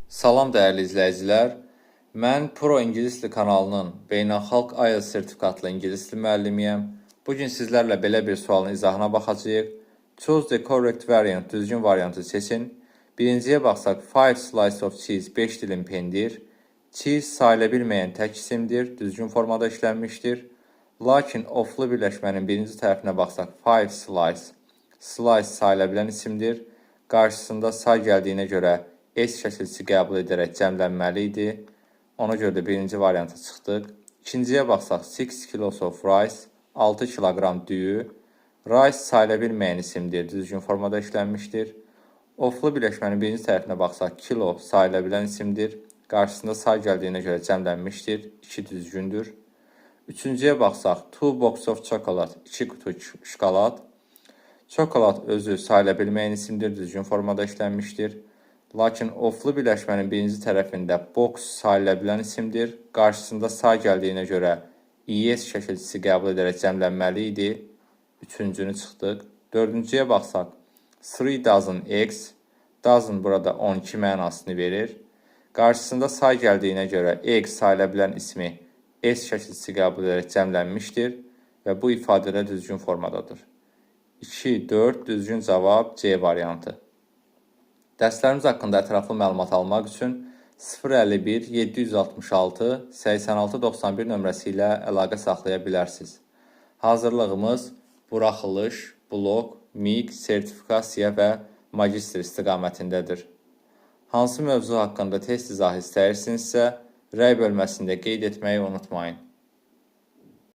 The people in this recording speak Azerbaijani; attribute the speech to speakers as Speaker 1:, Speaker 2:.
Speaker 1: Salam dəyərli izləyicilər. Mən Pro İngilis Dili kanalının beynəlxalq IELTS sertifikatlı ingilis dili müəllimiyəm. Bugün sizlərlə belə bir sualın izahına baxacağıq. Choose the correct variant, düzgün variantı seçin. Birinciyə baxsaq, 5 slices of cheese, 5 dilim pendir. Cheese sayıla bilməyən tək isimdir, düzgün formada işlənmişdir. Lakin oflu birləşmənin birinci tərəfinə baxsaq, 5 slice, slice sayıla bilən isimdir. Qarşısında say gəldiyinə görə S şəkilçisi qəbul edərək cəmlənməli idi. Ona görə də birinci varianta çıxdıq. İkinciyə baxsaq, 6 kilos of rice, 6 kiloqram düyü. Rice sayıla bilməyən isimdir, düzgün formada işlənmişdir. Oflu birləşmənin birinci tərəfinə baxsaq, kilo sayıla bilən isimdir. Qarşısında say gəldiyinə görə cəmlənmişdir, 2 düzgündür. Üçüncüyə baxsaq, 2 box of chocolate, 2 qutu şokolad. Çokolad özü sayıla bilməyən isimdir, düzgün formada işlənmişdir. Lakin oflu birləşmənin birinci tərəfində box sayıla bilən isimdir. Qarşısında say gəldiyinə görə ES şəkilçisi qəbul edərək cəmlənməli idi. Üçüncünü çıxdıq. Dördüncüyə baxsaq, 3 dozen eggs. Dozen burada 12 mənasını verir. Qarşısında say gəldiyinə görə egg sayıla bilən ismi S şəkilçisi qəbul edərək cəmlənmişdir və bu ifadədə düzgün formadadır. 2, 4 düzgün cavab C variantı. Dərslərimiz haqqında ətraflı məlumat almaq üçün 051 766 86 91 nömrəsi ilə əlaqə saxlaya bilərsiniz. Hazırlığımız buraxılış, blok, MİQ, sertifikasiya və magistr istiqamətindədir. Hansı mövzu haqqında test izahı istəyirsinizsə, rəy bölməsində qeyd etməyi unutmayın.